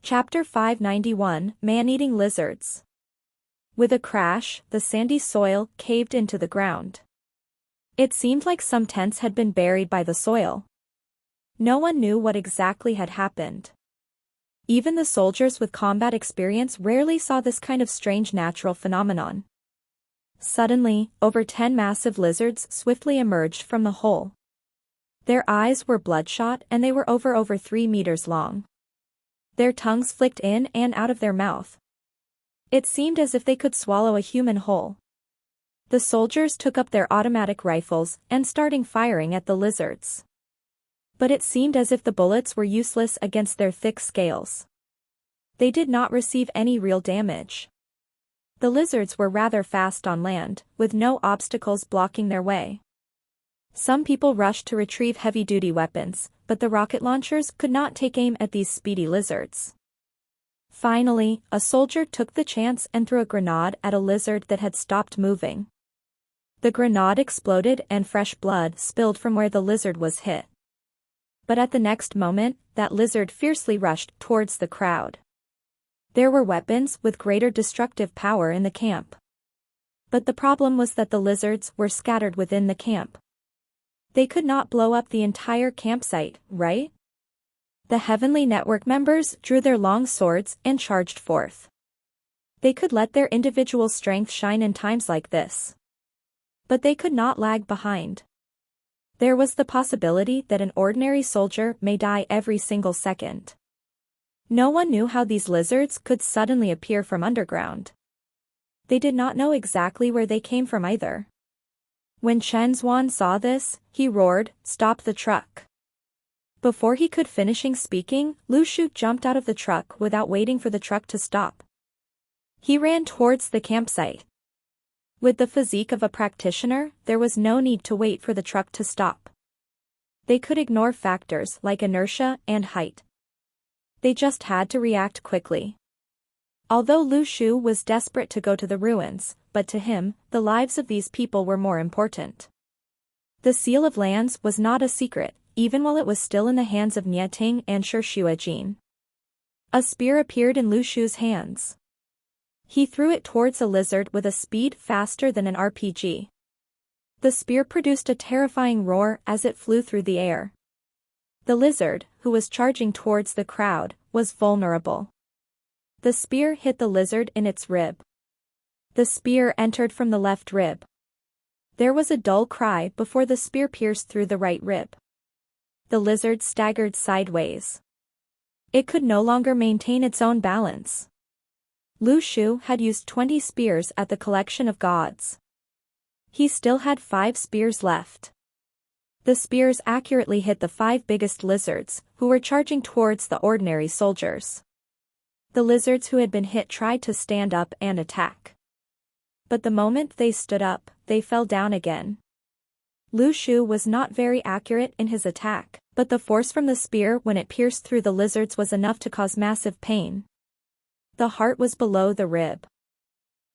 Chapter 591, Man-Eating Lizards. With a crash, the sandy soil caved into the ground. It seemed like some tents had been buried by the soil. No one knew what exactly had happened. Even the soldiers with combat experience rarely saw this kind of strange natural phenomenon. Suddenly, over 10 massive lizards swiftly emerged from the hole. Their eyes were bloodshot and they were over 3 meters long. Their tongues flicked in and out of their mouth. It seemed as if they could swallow a human whole. The soldiers took up their automatic rifles and started firing at the lizards. But it seemed as if the bullets were useless against their thick scales. They did not receive any real damage. The lizards were rather fast on land, with no obstacles blocking their way. Some people rushed to retrieve heavy-duty weapons, but the rocket launchers could not take aim at these speedy lizards. Finally, a soldier took the chance and threw a grenade at a lizard that had stopped moving. The grenade exploded and fresh blood spilled from where the lizard was hit. But at the next moment, that lizard fiercely rushed towards the crowd. There were weapons with greater destructive power in the camp. But the problem was that the lizards were scattered within the camp. They could not blow up the entire campsite, right? The Heavenly Network members drew their long swords and charged forth. They could let their individual strength shine in times like this. But they could not lag behind. There was the possibility that an ordinary soldier may die every single second. No one knew how these lizards could suddenly appear from underground. They did not know exactly where they came from either. When Chen Zuan saw this, he roared, "Stop the truck!" Before he could finish speaking, Lu Shu jumped out of the truck without waiting for the truck to stop. He ran towards the campsite. With the physique of a practitioner, there was no need to wait for the truck to stop. They could ignore factors like inertia and height. They just had to react quickly. Although Lu Shu was desperate to go to the ruins, but to him, the lives of these people were more important. The Seal of Lands was not a secret, even while it was still in the hands of Nieting and Shi Xuejin. A spear appeared in Lu Shu's hands. He threw it towards a lizard with a speed faster than an RPG. The spear produced a terrifying roar as it flew through the air. The lizard, who was charging towards the crowd, was vulnerable. The spear hit the lizard in its rib. The spear entered from the left rib. There was a dull cry before the spear pierced through the right rib. The lizard staggered sideways. It could no longer maintain its own balance. Lu Shu had used 20 spears at the collection of gods. He still had 5 spears left. The spears accurately hit the 5 biggest lizards, who were charging towards the ordinary soldiers. The lizards who had been hit tried to stand up and attack. But the moment they stood up, they fell down again. Lu Shu was not very accurate in his attack, but the force from the spear when it pierced through the lizards was enough to cause massive pain. The heart was below the rib.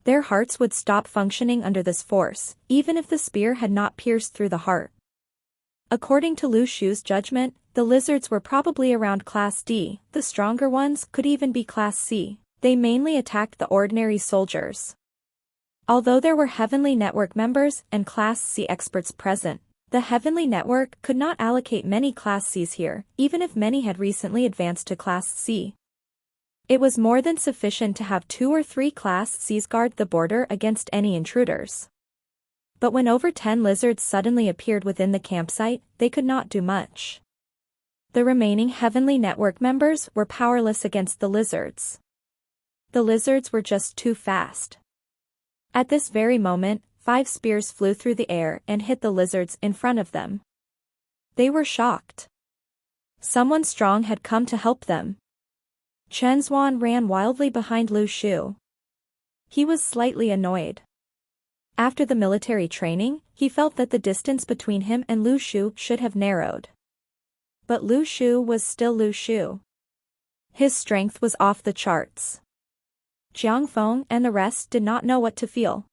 Their hearts would stop functioning under this force, even if the spear had not pierced through the heart. According to Lu Shu's judgment, the lizards were probably around Class D, the stronger ones could even be Class C. They mainly attacked the ordinary soldiers. Although there were Heavenly Network members and Class C experts present, the Heavenly Network could not allocate many Class Cs here, even if many had recently advanced to Class C. It was more than sufficient to have 2 or 3 Class Cs guard the border against any intruders. But when over 10 lizards suddenly appeared within the campsite, they could not do much. The remaining Heavenly Network members were powerless against the lizards. The lizards were just too fast. At this very moment, 5 spears flew through the air and hit the lizards in front of them. They were shocked. Someone strong had come to help them. Chen Zuan ran wildly behind Lu Shu. He was slightly annoyed. After the military training, he felt that the distance between him and Lu Shu should have narrowed. But Lu Shu was still Lu Shu. His strength was off the charts. Jiang Feng and the rest did not know what to feel.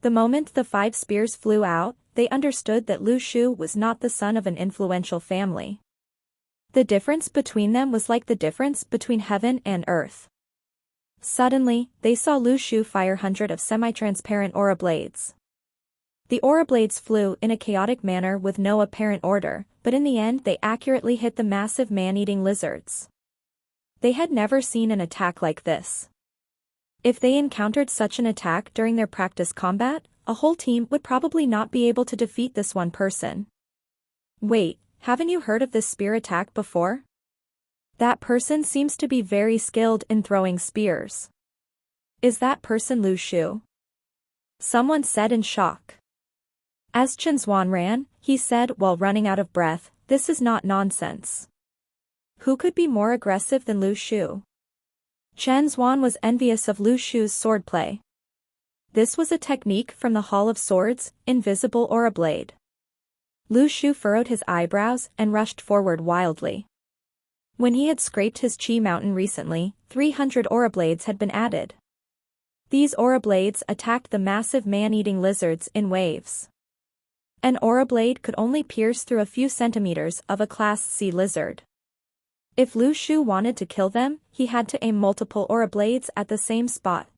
The moment the 5 spears flew out, they understood that Lu Shu was not the son of an influential family. The difference between them was like the difference between heaven and earth. Suddenly, they saw Lu Shu fire hundreds of semi-transparent aura blades. The aura blades flew in a chaotic manner with no apparent order, but in the end they accurately hit the massive man-eating lizards. They had never seen an attack like this. If they encountered such an attack during their practice combat, a whole team would probably not be able to defeat this one person. Wait, haven't you heard of this spear attack before? That person seems to be very skilled in throwing spears. Is that person Lu Shu? Someone said in shock. As Chen Zhuan ran, he said while running out of breath, "This is not nonsense. Who could be more aggressive than Lu Shu?" Chen Zhuan was envious of Lu Shu's swordplay. This was a technique from the Hall of Swords, invisible aura blade. Lu Shu furrowed his eyebrows and rushed forward wildly. When he had scraped his chi mountain recently, 300 aura blades had been added. These aura blades attacked the massive man-eating lizards in waves. An aura blade could only pierce through a few centimeters of a Class C lizard. If Lu Shu wanted to kill them, he had to aim multiple aura blades at the same spot.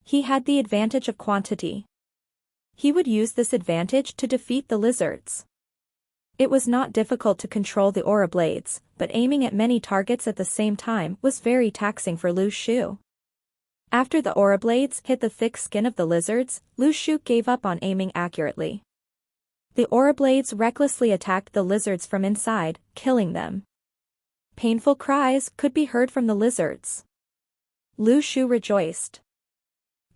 He had the advantage of quantity. He would use this advantage to defeat the lizards. It was not difficult to control the aura blades, but aiming at many targets at the same time was very taxing for Lu Shu. After the aura blades hit the thick skin of the lizards, Lu Shu gave up on aiming accurately. The aura blades recklessly attacked the lizards from inside, killing them. Painful cries could be heard from the lizards. Lu Shu rejoiced.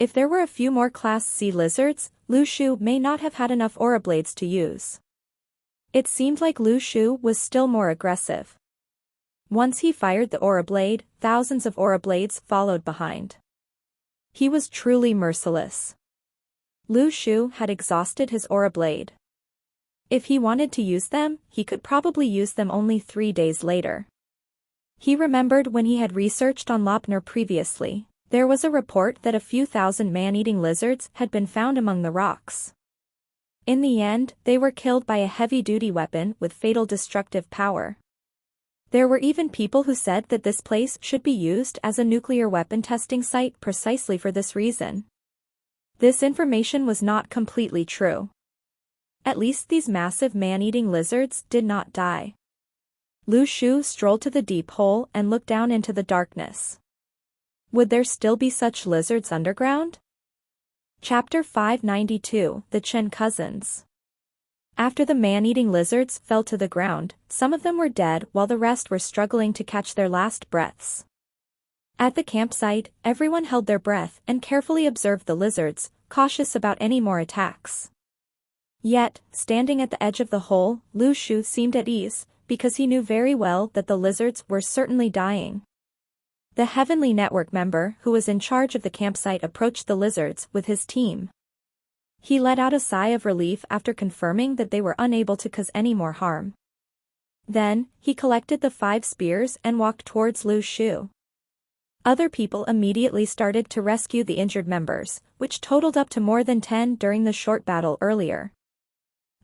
If there were a few more Class C lizards, Lu Shu may not have had enough aura blades to use. It seemed like Lu Shu was still more aggressive. Once he fired the aura blade, thousands of aura blades followed behind. He was truly merciless. Lu Shu had exhausted his aura blade. If he wanted to use them, he could probably use them only 3 days later. He remembered when he had researched on Lopner previously. There was a report that a few thousand man-eating lizards had been found among the rocks. In the end, they were killed by a heavy-duty weapon with fatal destructive power. There were even people who said that this place should be used as a nuclear weapon testing site precisely for this reason. This information was not completely true. At least these massive man-eating lizards did not die. Lu Shu strolled to the deep hole and looked down into the darkness. Would there still be such lizards underground? Chapter 592, The Chen Cousins. After the man-eating lizards fell to the ground, some of them were dead while the rest were struggling to catch their last breaths. At the campsite, everyone held their breath and carefully observed the lizards, cautious about any more attacks. Yet, standing at the edge of the hole, Lu Shu seemed at ease, because he knew very well that the lizards were certainly dying. The Heavenly Network member who was in charge of the campsite approached the lizards with his team. He let out a sigh of relief after confirming that they were unable to cause any more harm. Then, he collected the 5 spears and walked towards Lu Shu. Other people immediately started to rescue the injured members, which totaled up to more than 10 during the short battle earlier.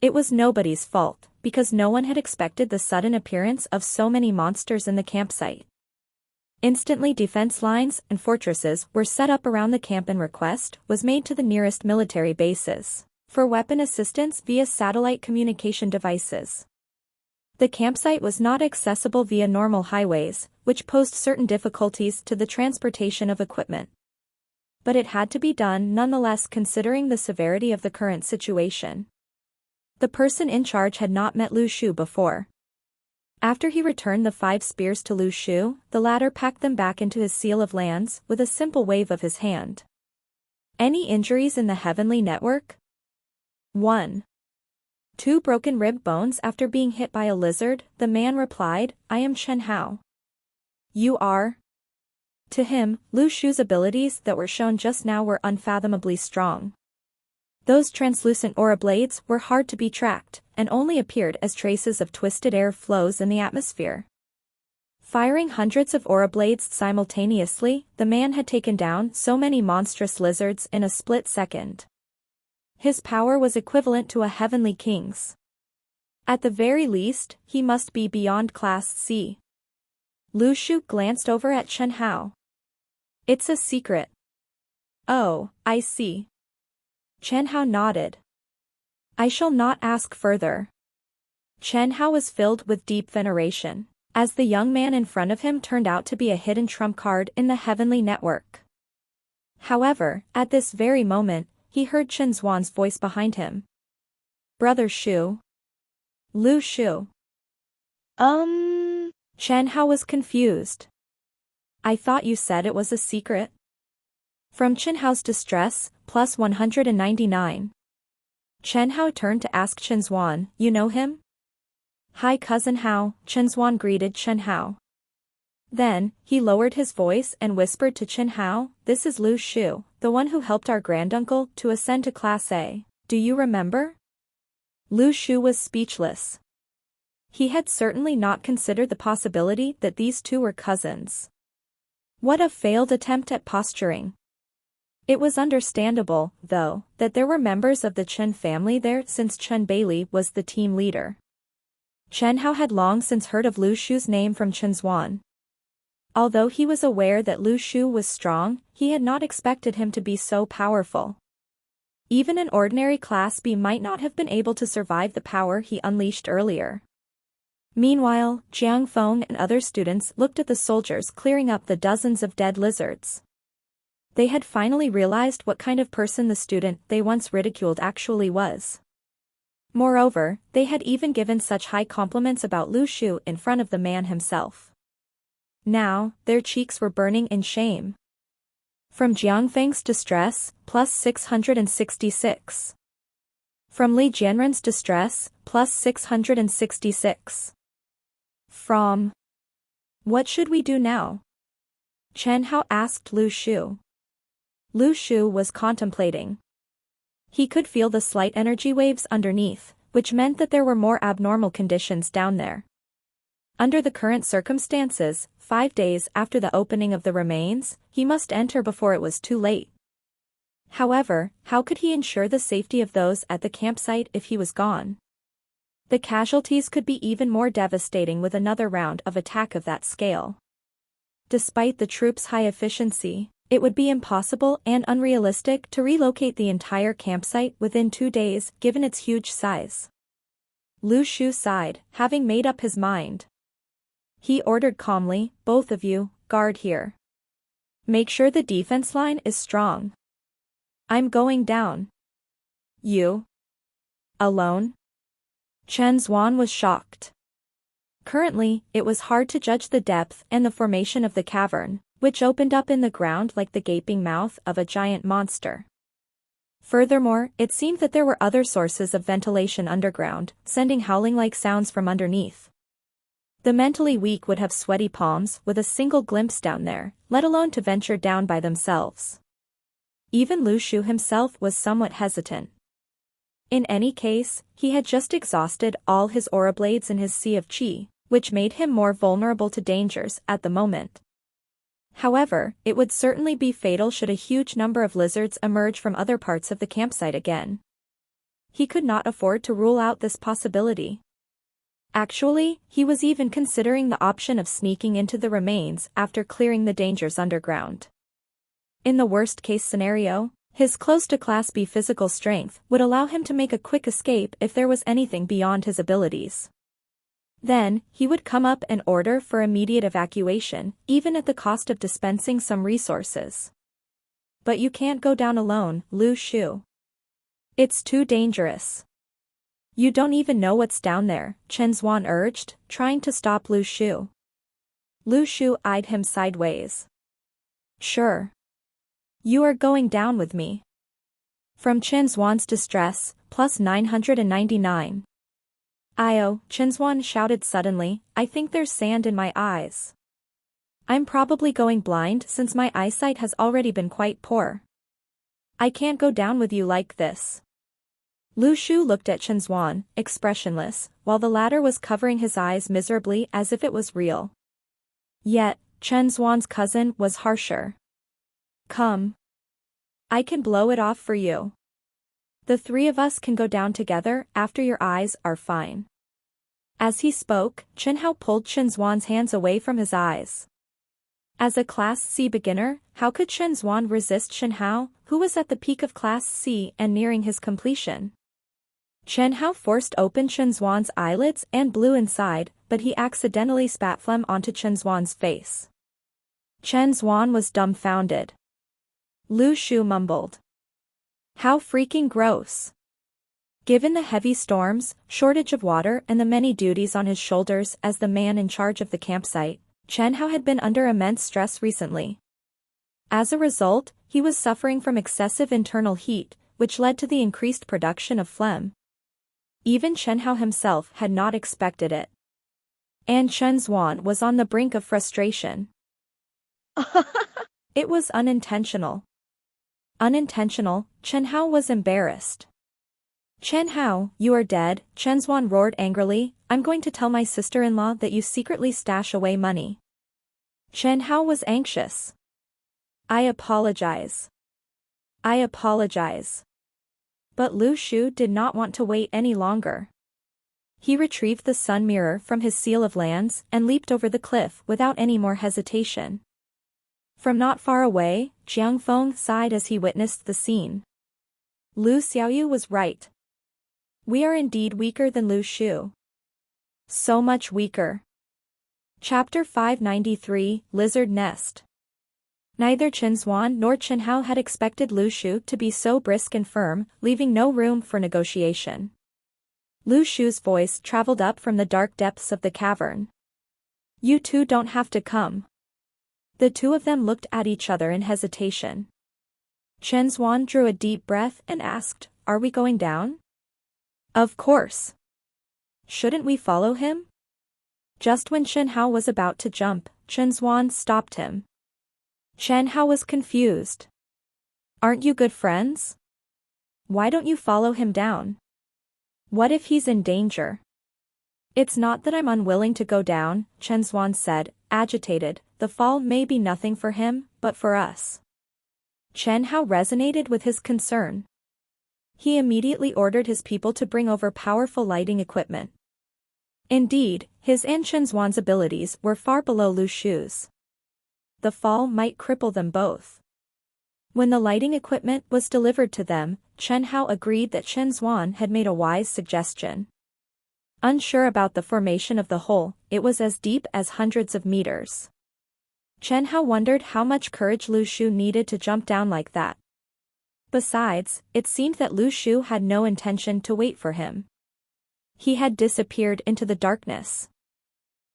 It was nobody's fault, because no one had expected the sudden appearance of so many monsters in the campsite. Instantly defense lines and fortresses were set up around the camp and request was made to the nearest military bases for weapon assistance via satellite communication devices. The campsite was not accessible via normal highways, which posed certain difficulties to the transportation of equipment. But it had to be done nonetheless considering the severity of the current situation. The person in charge had not met Lu Shu before. After he returned the 5 spears to Lu Shu, the latter packed them back into his seal of lands with a simple wave of his hand. Any injuries in the Heavenly Network? 1. 2 broken rib bones after being hit by a lizard, the man replied, "I am Chen Hao." "You are?" To him, Lu Shu's abilities that were shown just now were unfathomably strong. Those translucent aura blades were hard to be tracked, and only appeared as traces of twisted air flows in the atmosphere. Firing hundreds of aura blades simultaneously, the man had taken down so many monstrous lizards in a split second. His power was equivalent to a heavenly king's. At the very least, he must be beyond Class C. Lu Shu glanced over at Chen Hao. It's a secret. Oh, I see. Chen Hao nodded. I shall not ask further. Chen Hao was filled with deep veneration, as the young man in front of him turned out to be a hidden trump card in the heavenly network. However, at this very moment, he heard Chen Zhuan's voice behind him. Brother Shu. Lu Shu. Chen Hao was confused. I thought you said it was a secret. From Chen Hao's distress, plus 199. Chen Hao turned to ask Chen Zhuan, you know him? Hi cousin Hao, Chen Zhuan greeted Chen Hao. Then, he lowered his voice and whispered to Chen Hao, this is Lu Shu, the one who helped our granduncle to ascend to Class A. Do you remember? Lu Shu was speechless. He had certainly not considered the possibility that these two were cousins. What a failed attempt at posturing. It was understandable, though, that there were members of the Chen family there since Chen Bailey was the team leader. Chen Hao had long since heard of Lu Shu's name from Chen Zhuan. Although he was aware that Lu Shu was strong, he had not expected him to be so powerful. Even an ordinary Class B might not have been able to survive the power he unleashed earlier. Meanwhile, Jiang Feng and other students looked at the soldiers clearing up the dozens of dead lizards. They had finally realized what kind of person the student they once ridiculed actually was. Moreover, they had even given such high compliments about Lu Shu in front of the man himself. Now, their cheeks were burning in shame. From Jiang Feng's distress, plus 666. From Li Jianren's distress, plus 666. From. What should we do now? Chen Hao asked Lu Shu. Lu Shu was contemplating. He could feel the slight energy waves underneath, which meant that there were more abnormal conditions down there. Under the current circumstances, 5 days after the opening of the remains, he must enter before it was too late. However, how could he ensure the safety of those at the campsite if he was gone? The casualties could be even more devastating with another round of attack of that scale. Despite the troops' high efficiency, it would be impossible and unrealistic to relocate the entire campsite within 2 days given its huge size. Lu Shu sighed, having made up his mind. He ordered calmly, both of you, guard here. Make sure the defense line is strong. I'm going down. You? Alone? Chen Zhuan was shocked. Currently, it was hard to judge the depth and the formation of the cavern, which opened up in the ground like the gaping mouth of a giant monster. Furthermore, it seemed that there were other sources of ventilation underground, sending howling-like sounds from underneath. The mentally weak would have sweaty palms with a single glimpse down there, let alone to venture down by themselves. Even Lu Shu himself was somewhat hesitant. In any case, he had just exhausted all his aura blades in his sea of qi, which made him more vulnerable to dangers at the moment. However, it would certainly be fatal should a huge number of lizards emerge from other parts of the campsite again. He could not afford to rule out this possibility. Actually, he was even considering the option of sneaking into the remains after clearing the dangers underground. In the worst-case scenario, his close to Class B physical strength would allow him to make a quick escape if there was anything beyond his abilities. Then, he would come up and order for immediate evacuation, even at the cost of dispensing some resources. But you can't go down alone, Lu Shu. It's too dangerous. You don't even know what's down there, Chen Zhuan urged, trying to stop Lu Shu. Lu Shu eyed him sideways. Sure. You are going down with me. From Chen Zhuan's distress, plus 999. Io, Chen Zhuan shouted suddenly, I think there's sand in my eyes. I'm probably going blind since my eyesight has already been quite poor. I can't go down with you like this. Lu Shu looked at Chen Zhuan, expressionless, while the latter was covering his eyes miserably as if it was real. Yet, Chen Zhuan's cousin was harsher. Come. I can blow it off for you. The 3 of us can go down together after your eyes are fine. As he spoke, Chen Hao pulled Chen Zhuan's hands away from his eyes. As a Class C beginner, how could Chen Zhuan resist Chen Hao, who was at the peak of Class C and nearing his completion? Chen Hao forced open Chen Zhuan's eyelids and blew inside, but he accidentally spat phlegm onto Chen Zhuan's face. Chen Zhuan was dumbfounded. Lu Shu mumbled. How freaking gross. Given the heavy storms, shortage of water and the many duties on his shoulders as the man in charge of the campsite, Chen Hao had been under immense stress recently. As a result, he was suffering from excessive internal heat, which led to the increased production of phlegm. Even Chen Hao himself had not expected it. And Chen Zhuan was on the brink of frustration. It was unintentional. Unintentional, Chen Hao was embarrassed. Chen Hao, you are dead, Chen Zhuan roared angrily, I'm going to tell my sister-in-law that you secretly stash away money. Chen Hao was anxious. I apologize. I apologize. But Lu Shu did not want to wait any longer. He retrieved the sun mirror from his seal of lands and leaped over the cliff without any more hesitation. From not far away, Jiang Feng sighed as he witnessed the scene. Lu Xiaoyu was right. We are indeed weaker than Lu Shu. So much weaker. Chapter 593, Lizard Nest. Neither Chen Zhuan nor Chen Hao had expected Lu Shu to be so brisk and firm, leaving no room for negotiation. Lu Shu's voice traveled up from the dark depths of the cavern. You two don't have to come. The two of them looked at each other in hesitation. Chen Zhuan drew a deep breath and asked, Are we going down? Of course. Shouldn't we follow him? Just when Chen Hao was about to jump, Chen Zhuan stopped him. Chen Hao was confused. Aren't you good friends? Why don't you follow him down? What if he's in danger? It's not that I'm unwilling to go down, Chen Zhuan said, agitated, the fall may be nothing for him, but for us. Chen Hao resonated with his concern. He immediately ordered his people to bring over powerful lighting equipment. Indeed, his and Chen Zhuan's abilities were far below Lu Shu's. The fall might cripple them both. When the lighting equipment was delivered to them, Chen Hao agreed that Chen Zhuan had made a wise suggestion. Unsure about the formation of the hole, it was as deep as hundreds of meters. Chen Hao wondered how much courage Lu Shu needed to jump down like that. Besides, it seemed that Lu Shu had no intention to wait for him. He had disappeared into the darkness.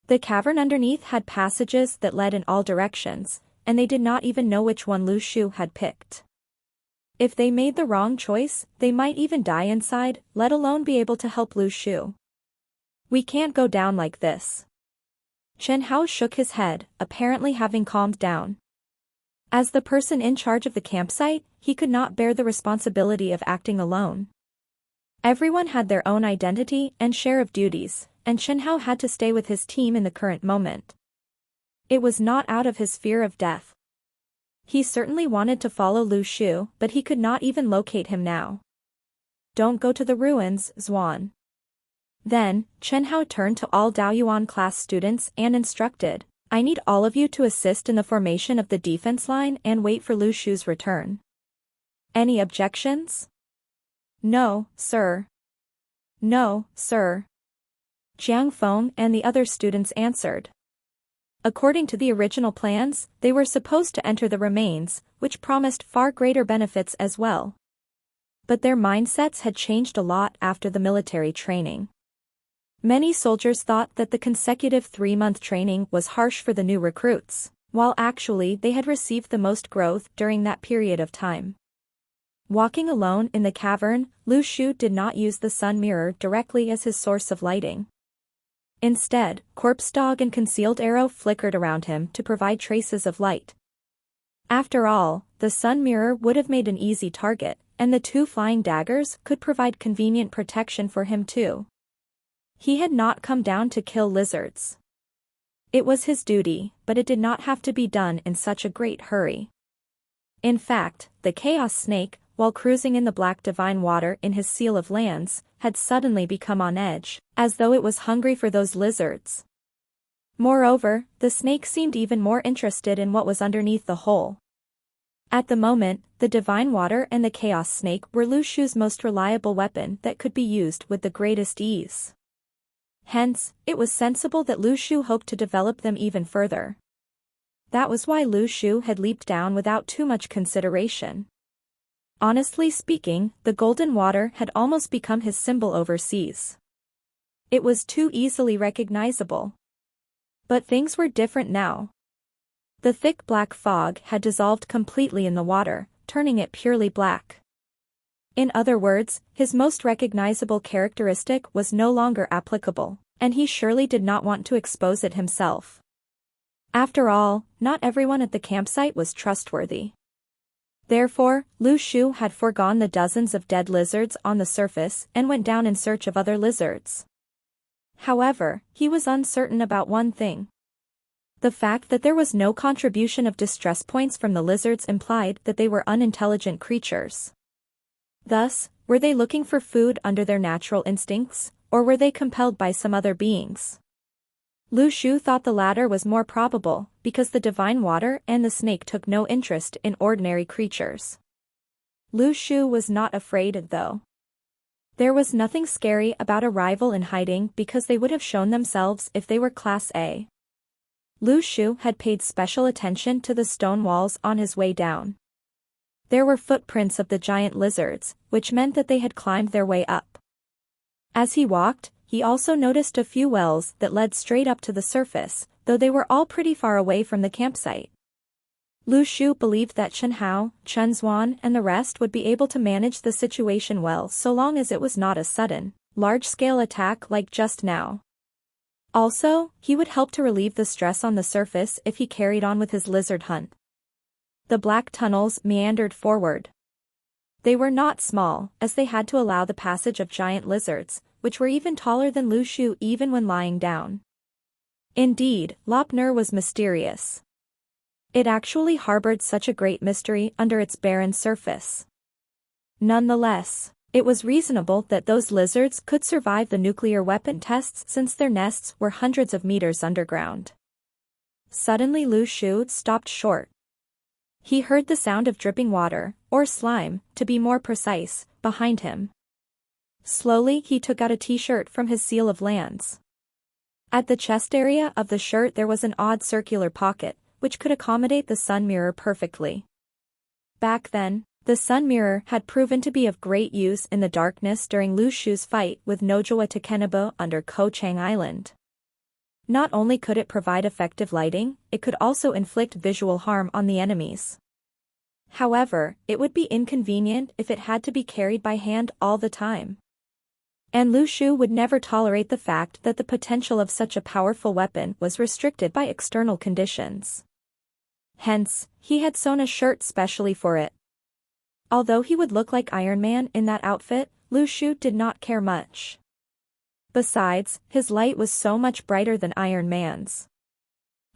The cavern underneath had passages that led in all directions, and they did not even know which one Lu Shu had picked. If they made the wrong choice, they might even die inside, let alone be able to help Lu Shu. We can't go down like this. Chen Hao shook his head, apparently having calmed down. As the person in charge of the campsite, he could not bear the responsibility of acting alone. Everyone had their own identity and share of duties, and Chen Hao had to stay with his team in the current moment. It was not out of his fear of death. He certainly wanted to follow Lu Shu, but he could not even locate him now. Don't go to the ruins, Zhuan. Then, Chen Hao turned to all Daoyuan class students and instructed, I need all of you to assist in the formation of the defense line and wait for Lu Shu's return. Any objections? No, sir. No, sir. Jiang Feng and the other students answered. According to the original plans, they were supposed to enter the remains, which promised far greater benefits as well. But their mindsets had changed a lot after the military training. Many soldiers thought that the consecutive 3-month training was harsh for the new recruits, while actually they had received the most growth during that period of time. Walking alone in the cavern, Lu Shu did not use the sun mirror directly as his source of lighting. Instead, corpse dog and concealed arrow flickered around him to provide traces of light. After all, the sun mirror would have made an easy target, and the 2 flying daggers could provide convenient protection for him too. He had not come down to kill lizards. It was his duty, but it did not have to be done in such a great hurry. In fact, the chaos snake, while cruising in the black divine water in his seal of lands, had suddenly become on edge, as though it was hungry for those lizards. Moreover, the snake seemed even more interested in what was underneath the hole. At the moment, the divine water and the chaos snake were Lu Shu's most reliable weapon that could be used with the greatest ease. Hence, it was sensible that Lu Shu hoped to develop them even further. That was why Lu Shu had leaped down without too much consideration. Honestly speaking, the golden water had almost become his symbol overseas. It was too easily recognizable. But things were different now. The thick black fog had dissolved completely in the water, turning it purely black. In other words, his most recognizable characteristic was no longer applicable, and he surely did not want to expose it himself. After all, not everyone at the campsite was trustworthy. Therefore, Lu Shu had foregone the dozens of dead lizards on the surface and went down in search of other lizards. However, he was uncertain about one thing. The fact that there was no contribution of distress points from the lizards implied that they were unintelligent creatures. Thus, were they looking for food under their natural instincts, or were they compelled by some other beings? Lu Shu thought the latter was more probable, because the divine water and the snake took no interest in ordinary creatures. Lu Shu was not afraid, though. There was nothing scary about a rival in hiding because they would have shown themselves if they were Class A. Lu Shu had paid special attention to the stone walls on his way down. There were footprints of the giant lizards, which meant that they had climbed their way up. As he walked, he also noticed a few wells that led straight up to the surface, though they were all pretty far away from the campsite. Lu Shu believed that Chen Hao, Chen Zuan and the rest would be able to manage the situation well so long as it was not a sudden, large-scale attack like just now. Also, he would help to relieve the stress on the surface if he carried on with his lizard hunt. The black tunnels meandered forward. They were not small, as they had to allow the passage of giant lizards, which were even taller than Lu Shu even when lying down. Indeed, Lop Nur was mysterious. It actually harbored such a great mystery under its barren surface. Nonetheless, it was reasonable that those lizards could survive the nuclear weapon tests since their nests were hundreds of meters underground. Suddenly Lu Shu stopped short. He heard the sound of dripping water, or slime, to be more precise, behind him. Slowly he took out a t-shirt from his seal of lands. At the chest area of the shirt there was an odd circular pocket, which could accommodate the sun mirror perfectly. Back then, the sun mirror had proven to be of great use in the darkness during Lu Shu's fight with Nojawa Takenabo under Ko Chang Island. Not only could it provide effective lighting, it could also inflict visual harm on the enemies. However, it would be inconvenient if it had to be carried by hand all the time. And Lu Shu would never tolerate the fact that the potential of such a powerful weapon was restricted by external conditions. Hence, he had sewn a shirt specially for it. Although he would look like Iron Man in that outfit, Lu Shu did not care much. Besides, his light was so much brighter than Iron Man's.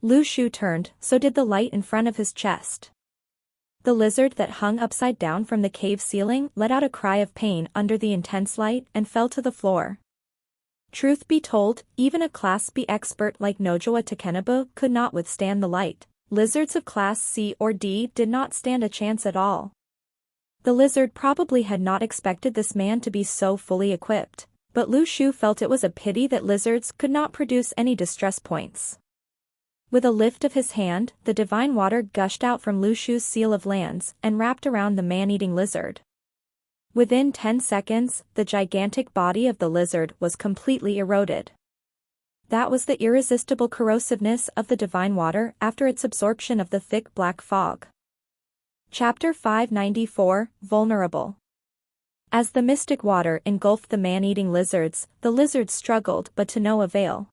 Lu Shu turned, so did the light in front of his chest. The lizard that hung upside down from the cave ceiling let out a cry of pain under the intense light and fell to the floor. Truth be told, even a Class B expert like Nojawa Takenabo could not withstand the light. Lizards of Class C or D did not stand a chance at all. The lizard probably had not expected this man to be so fully equipped, but Lu Shu felt it was a pity that lizards could not produce any distress points. With a lift of his hand, the divine water gushed out from Lu Shu's seal of lands and wrapped around the man-eating lizard. Within 10 seconds, the gigantic body of the lizard was completely eroded. That was the irresistible corrosiveness of the divine water after its absorption of the thick black fog. Chapter 594, Vulnerable. As the mystic water engulfed the man-eating lizards, the lizards struggled but to no avail.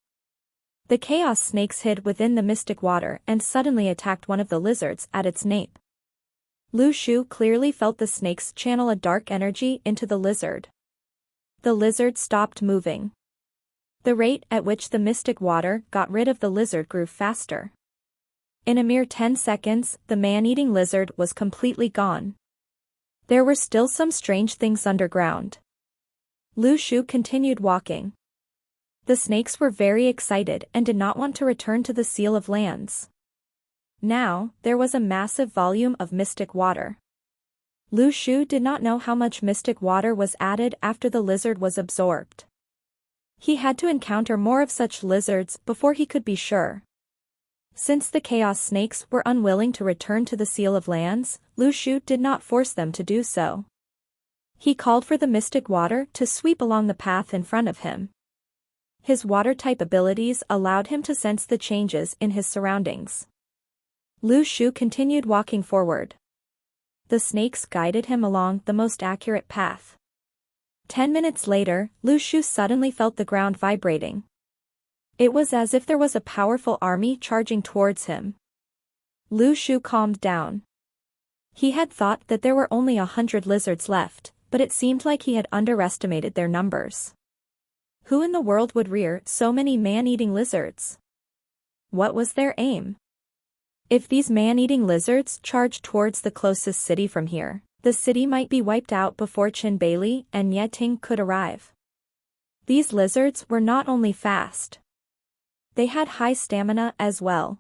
The chaos snakes hid within the mystic water and suddenly attacked one of the lizards at its nape. Lu Shu clearly felt the snakes channel a dark energy into the lizard. The lizard stopped moving. The rate at which the mystic water got rid of the lizard grew faster. In a mere 10 seconds, the man-eating lizard was completely gone. There were still some strange things underground. Lu Shu continued walking. The snakes were very excited and did not want to return to the Seal of Lands. Now, there was a massive volume of mystic water. Lu Shu did not know how much mystic water was added after the lizard was absorbed. He had to encounter more of such lizards before he could be sure. Since the chaos snakes were unwilling to return to the Seal of Lands, Lu Shu did not force them to do so. He called for the mystic water to sweep along the path in front of him. His water-type abilities allowed him to sense the changes in his surroundings. Lu Shu continued walking forward. The snakes guided him along the most accurate path. 10 minutes later, Lu Shu suddenly felt the ground vibrating. It was as if there was a powerful army charging towards him. Lu Shu calmed down. He had thought that there were only 100 lizards left, but it seemed like he had underestimated their numbers. Who in the world would rear so many man-eating lizards? What was their aim? If these man-eating lizards charged towards the closest city from here, the city might be wiped out before Qin Bailey and Yeting could arrive. These lizards were not only fast. They had high stamina as well.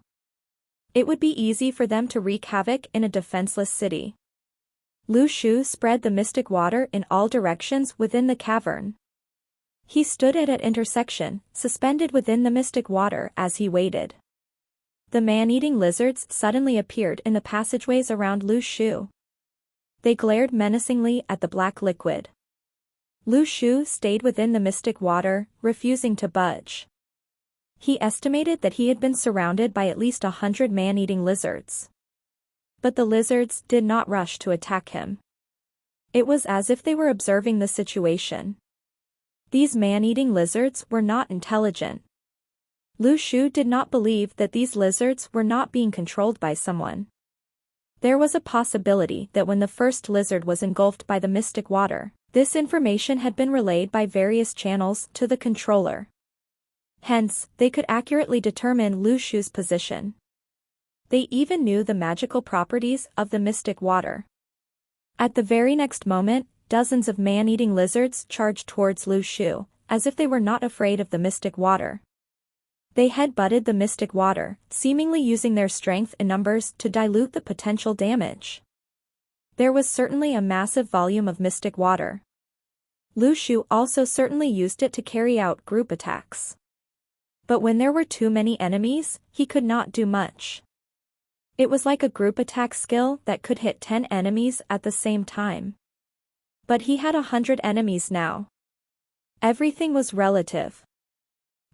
It would be easy for them to wreak havoc in a defenseless city. Lu Shu spread the mystic water in all directions within the cavern. He stood at an intersection, suspended within the mystic water as he waited. The man-eating lizards suddenly appeared in the passageways around Lu Shu. They glared menacingly at the black liquid. Lu Shu stayed within the mystic water, refusing to budge. He estimated that he had been surrounded by at least 100 man-eating lizards. But the lizards did not rush to attack him. It was as if they were observing the situation. These man-eating lizards were not intelligent. Lu Shu did not believe that these lizards were not being controlled by someone. There was a possibility that when the first lizard was engulfed by the mystic water, this information had been relayed by various channels to the controller. Hence, they could accurately determine Lu Shu's position. They even knew the magical properties of the mystic water. At the very next moment, dozens of man-eating lizards charged towards Lu Shu, as if they were not afraid of the mystic water. They head-butted the mystic water, seemingly using their strength in numbers to dilute the potential damage. There was certainly a massive volume of mystic water. Lu Shu also certainly used it to carry out group attacks. But when there were too many enemies, he could not do much. It was like a group attack skill that could hit 10 enemies at the same time. But he had 100 enemies now. Everything was relative.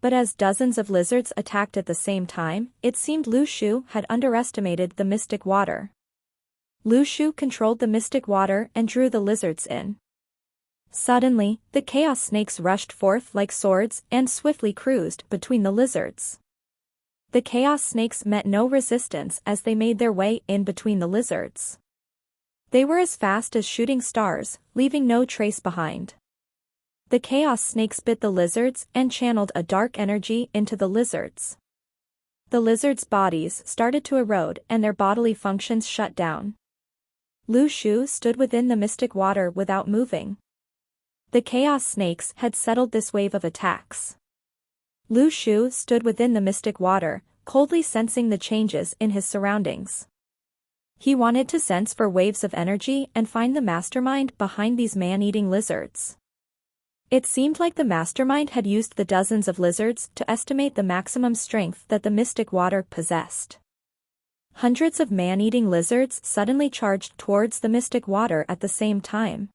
But as dozens of lizards attacked at the same time, it seemed Lu Shu had underestimated the mystic water. Lu Shu controlled the mystic water and drew the lizards in. Suddenly, the chaos snakes rushed forth like swords and swiftly cruised between the lizards. The chaos snakes met no resistance as they made their way in between the lizards. They were as fast as shooting stars, leaving no trace behind. The chaos snakes bit the lizards and channeled a dark energy into the lizards. The lizards' bodies started to erode and their bodily functions shut down. Lu Shu stood within the mystic water without moving. The chaos snakes had settled this wave of attacks. Lu Shu stood within the mystic water, coldly sensing the changes in his surroundings. He wanted to sense for waves of energy and find the mastermind behind these man-eating lizards. It seemed like the mastermind had used the dozens of lizards to estimate the maximum strength that the mystic water possessed. Hundreds of man-eating lizards suddenly charged towards the mystic water at the same time.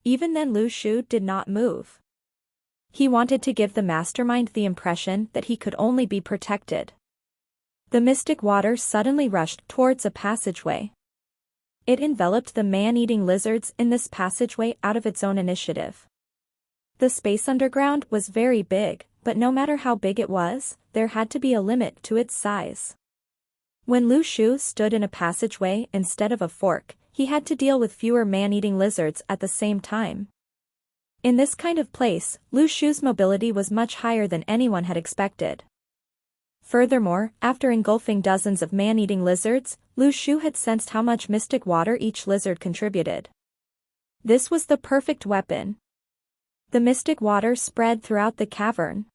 Even then Lu Shu did not move. He wanted to give the mastermind the impression that he could only be protected. The mystic water suddenly rushed towards a passageway. It enveloped the man-eating lizards in this passageway out of its own initiative. The space underground was very big, but no matter how big it was, there had to be a limit to its size. When Lu Shu stood in a passageway instead of a fork, he had to deal with fewer man-eating lizards at the same time. In this kind of place, Lu Shu's mobility was much higher than anyone had expected. Furthermore, after engulfing dozens of man-eating lizards, Lu Shu had sensed how much mystic water each lizard contributed. This was the perfect weapon. The mystic water spread throughout the cavern.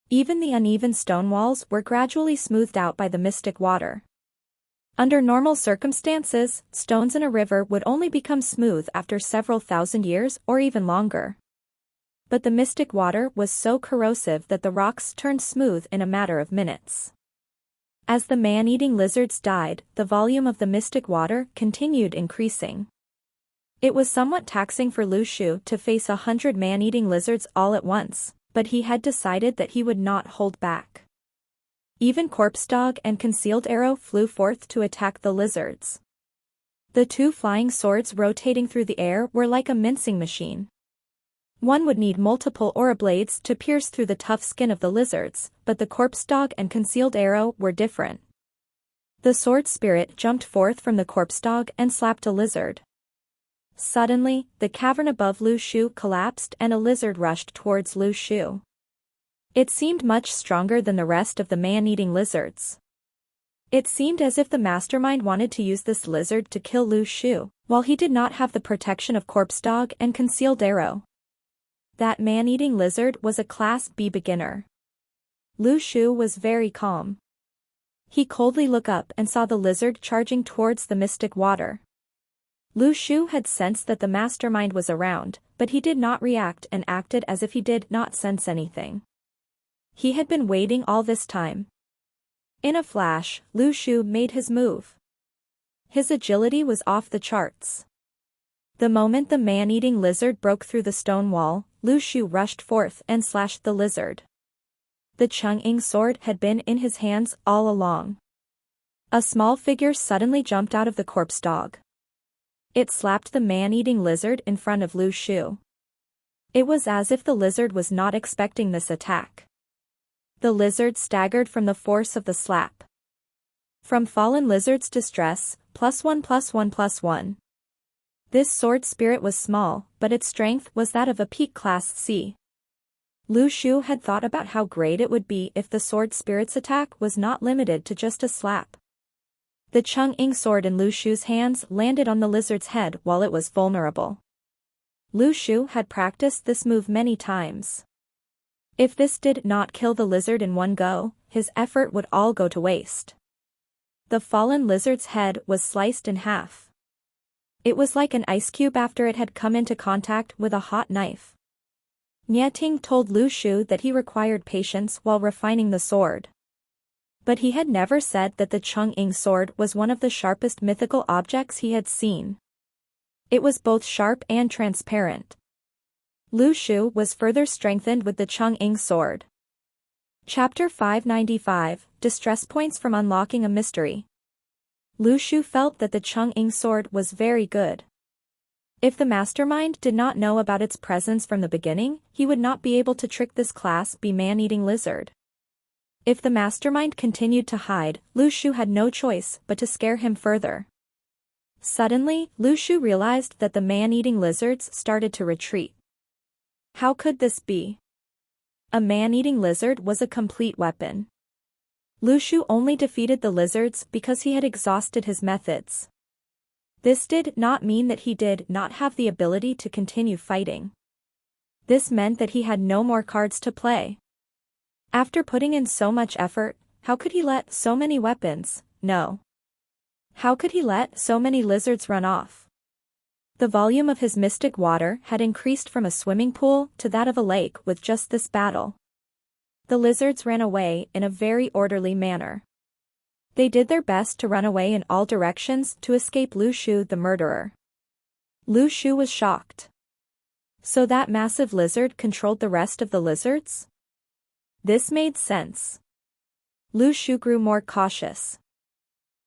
Even the uneven stone walls were gradually smoothed out by the mystic water. Under normal circumstances, stones in a river would only become smooth after several thousand years or even longer. But the mystic water was so corrosive that the rocks turned smooth in a matter of minutes. As the man-eating lizards died, the volume of the mystic water continued increasing. It was somewhat taxing for Lu Shu to face 100 man-eating lizards all at once, but he had decided that he would not hold back. Even Corpse Dog and Concealed Arrow flew forth to attack the lizards. The two flying swords rotating through the air were like a mincing machine. One would need multiple aura blades to pierce through the tough skin of the lizards, but the Corpse Dog and Concealed Arrow were different. The sword spirit jumped forth from the Corpse Dog and slapped a lizard. Suddenly, the cavern above Lu Shu collapsed and a lizard rushed towards Lu Shu. It seemed much stronger than the rest of the man-eating lizards. It seemed as if the mastermind wanted to use this lizard to kill Lu Shu, while he did not have the protection of Corpse Dog and Concealed Arrow. That man-eating lizard was a Class B beginner. Lu Shu was very calm. He coldly looked up and saw the lizard charging towards the mystic water. Lu Shu had sensed that the mastermind was around, but he did not react and acted as if he did not sense anything. He had been waiting all this time. In a flash, Lu Shu made his move. His agility was off the charts. The moment the man-eating lizard broke through the stone wall, Lu Shu rushed forth and slashed the lizard. The Chang'ing sword had been in his hands all along. A small figure suddenly jumped out of the Corpse Dog. It slapped the man-eating lizard in front of Lu Shu. It was as if the lizard was not expecting this attack. The lizard staggered from the force of the slap. From Fallen Lizard's Distress, +1/+1/+1. This sword spirit was small, but its strength was that of a peak Class C. Lu Shu had thought about how great it would be if the sword spirit's attack was not limited to just a slap. The Chang'ing sword in Lu Shu's hands landed on the lizard's head while it was vulnerable. Lu Shu had practiced this move many times. If this did not kill the lizard in one go, his effort would all go to waste. The fallen lizard's head was sliced in half. It was like an ice cube after it had come into contact with a hot knife. Nieting told Lu Shu that he required patience while refining the sword. But he had never said that the Chang'ing sword was one of the sharpest mythical objects he had seen. It was both sharp and transparent. Lu Shu was further strengthened with the Chang'ing sword. Chapter 595, Distress Points from Unlocking a Mystery. Lu Shu felt that the Chang'ing sword was very good. If the mastermind did not know about its presence from the beginning, he would not be able to trick this Class B man-eating lizard. If the mastermind continued to hide, Lu Shu had no choice but to scare him further. Suddenly, Lu Shu realized that the man-eating lizards started to retreat. How could this be? A man-eating lizard was a complete weapon. Lu Shu only defeated the lizards because he had exhausted his methods. This did not mean that he did not have the ability to continue fighting. This meant that he had no more cards to play. After putting in so much effort, how could he let so many weapons, no. How could he let so many lizards run off? The volume of his mystic water had increased from a swimming pool to that of a lake with just this battle. The lizards ran away in a very orderly manner. They did their best to run away in all directions to escape Lu Shu the murderer. Lu Shu was shocked. So that massive lizard controlled the rest of the lizards? This made sense. Lu Shu grew more cautious.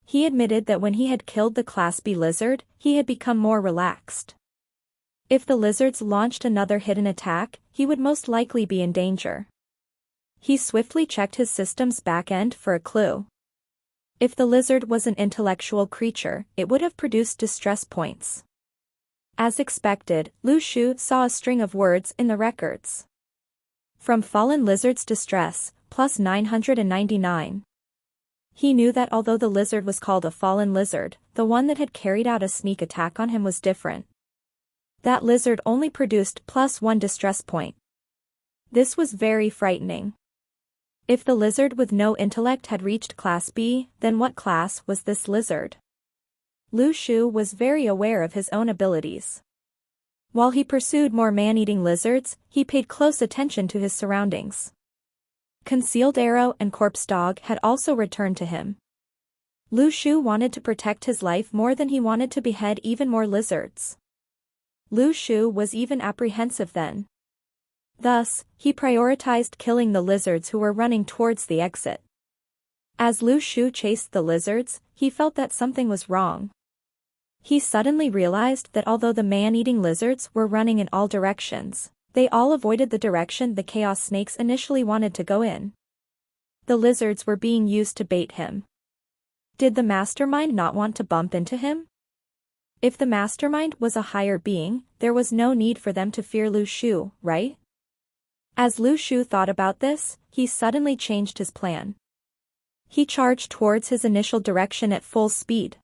He admitted that when he had killed the Class B lizard, he had become more relaxed. If the lizards launched another hidden attack, he would most likely be in danger. He swiftly checked his system's back-end for a clue. If the lizard was an intellectual creature, it would have produced distress points. As expected, Lu Shu saw a string of words in the records. From Fallen Lizard's Distress, +999. He knew that although the lizard was called a fallen lizard, the one that had carried out a sneak attack on him was different. That lizard only produced +1 distress point. This was very frightening. If the lizard with no intellect had reached Class B, then what class was this lizard? Lu Shu was very aware of his own abilities. While he pursued more man-eating lizards, he paid close attention to his surroundings. Concealed arrow and corpse dog had also returned to him. Lu Shu wanted to protect his life more than he wanted to behead even more lizards. Lu Shu was even apprehensive then. Thus, he prioritized killing the lizards who were running towards the exit. As Lu Shu chased the lizards, he felt that something was wrong. He suddenly realized that although the man-eating lizards were running in all directions, they all avoided the direction the chaos snakes initially wanted to go in. The lizards were being used to bait him. Did the mastermind not want to bump into him? If the mastermind was a higher being, there was no need for them to fear Lu Shu, right? As Lu Shu thought about this, he suddenly changed his plan. He charged towards his initial direction at full speed.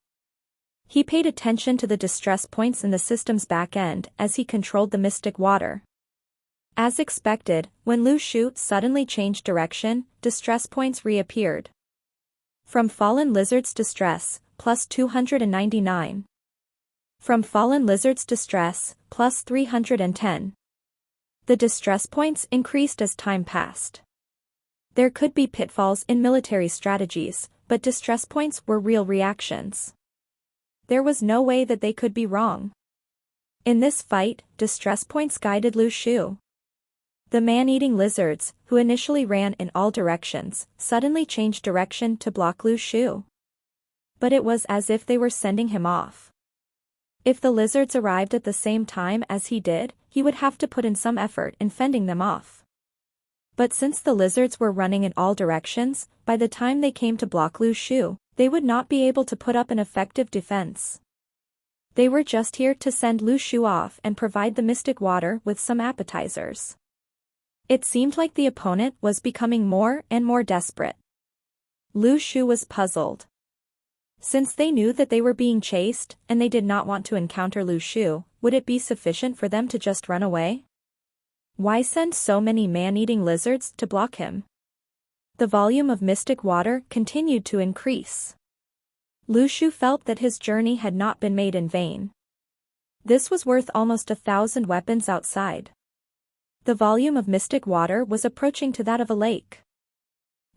He paid attention to the distress points in the system's back end as he controlled the mystic water. As expected, when Lu Shu suddenly changed direction, distress points reappeared. From fallen lizards distress, +299. From fallen lizards distress, +310. The distress points increased as time passed. There could be pitfalls in military strategies, but distress points were real reactions. There was no way that they could be wrong. In this fight, distress points guided Lu Shu. The man-eating lizards, who initially ran in all directions, suddenly changed direction to block Lu Shu. But it was as if they were sending him off. If the lizards arrived at the same time as he did, he would have to put in some effort in fending them off. But since the lizards were running in all directions, by the time they came to block Lu Shu, they would not be able to put up an effective defense. They were just here to send Lu Shu off and provide the mystic water with some appetizers. It seemed like the opponent was becoming more and more desperate. Lu Shu was puzzled. Since they knew that they were being chased, and they did not want to encounter Lu Shu, would it be sufficient for them to just run away? Why send so many man-eating lizards to block him? The volume of mystic water continued to increase. Lu Shu felt that his journey had not been made in vain. This was worth almost 1,000 weapons outside. The volume of mystic water was approaching to that of a lake.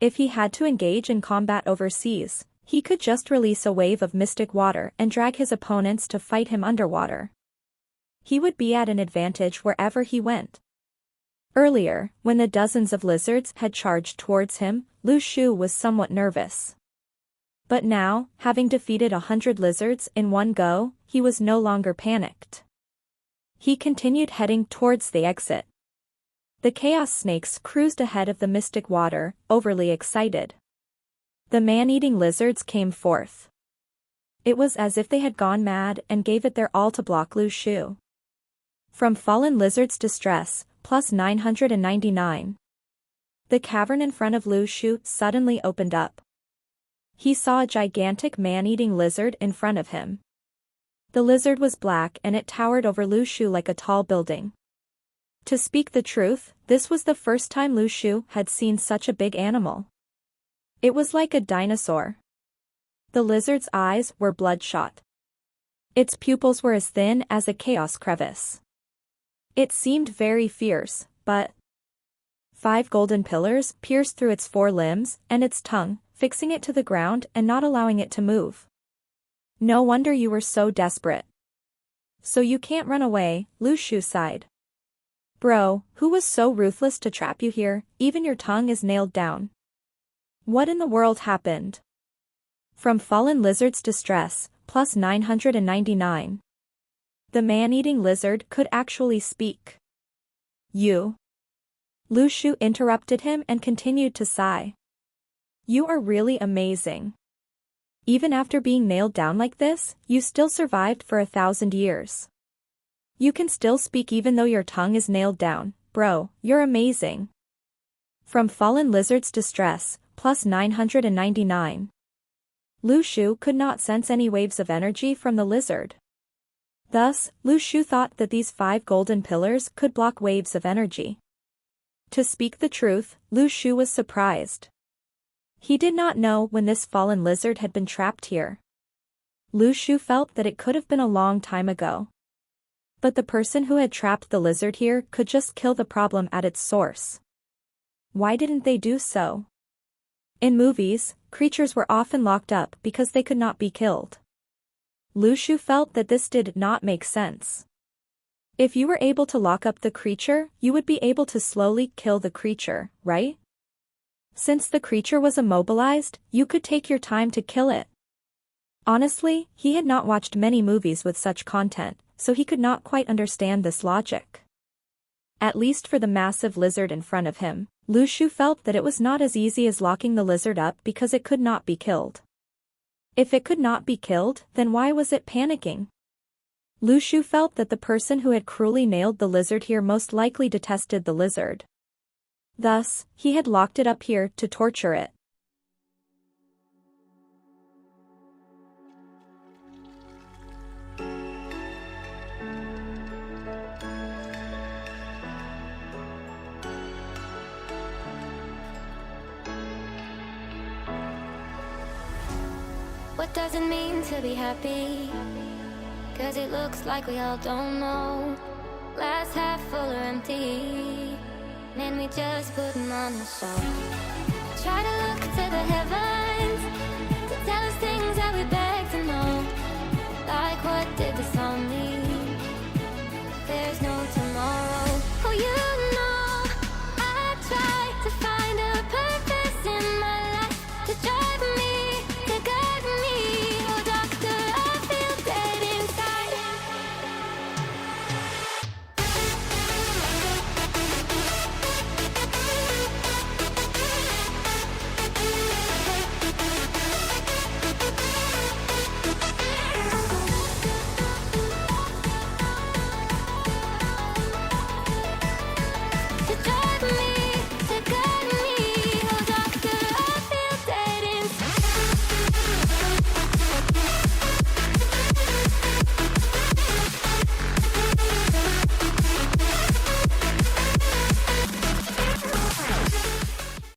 If he had to engage in combat overseas, he could just release a wave of mystic water and drag his opponents to fight him underwater. He would be at an advantage wherever he went. Earlier, when the dozens of lizards had charged towards him, Lu Shu was somewhat nervous. But now, having defeated 100 lizards in one go, he was no longer panicked. He continued heading towards the exit. The chaos snakes cruised ahead of the mystic water, overly excited. The man-eating lizards came forth. It was as if they had gone mad and gave it their all to block Lu Shu. From fallen lizards distress, +999. The cavern in front of Lu Shu suddenly opened up. He saw a gigantic man-eating lizard in front of him. The lizard was black and it towered over Lu Shu like a tall building. To speak the truth, this was the first time Lu Shu had seen such a big animal. It was like a dinosaur. The lizard's eyes were bloodshot. Its pupils were as thin as a chaos crevice. It seemed very fierce, but 5 golden pillars pierced through its 4 limbs and its tongue, fixing it to the ground and not allowing it to move. No wonder you were so desperate. So you can't run away, Lu Shu sighed. Bro, who was so ruthless to trap you here? Even your tongue is nailed down. What in the world happened? From fallen lizard's distress, +999. The man-eating lizard could actually speak. You. Lu Shu interrupted him and continued to sigh. You are really amazing. Even after being nailed down like this, you still survived for 1,000 years. You can still speak even though your tongue is nailed down. Bro, you're amazing. From fallen lizard's distress, +999. Lu Shu could not sense any waves of energy from the lizard. Thus, Lu Shu thought that these 5 golden pillars could block waves of energy. To speak the truth, Lu Shu was surprised. He did not know when this fallen lizard had been trapped here. Lu Shu felt that it could have been a long time ago. But the person who had trapped the lizard here could just kill the problem at its source. Why didn't they do so? In movies, creatures were often locked up because they could not be killed. Lu Shu felt that this did not make sense. If you were able to lock up the creature, you would be able to slowly kill the creature, right? Since the creature was immobilized, you could take your time to kill it. Honestly, he had not watched many movies with such content, so he could not quite understand this logic. At least for the massive lizard in front of him, Lu Shu felt that it was not as easy as locking the lizard up because it could not be killed. If it could not be killed, then why was it panicking? Lu Shu felt that the person who had cruelly nailed the lizard here most likely detested the lizard. Thus, he had locked it up here to torture it. What does it mean to be happy? 'Cause it looks like we all don't know. Glass half full or empty, man, we just putting on a show. Try to look to the heavens.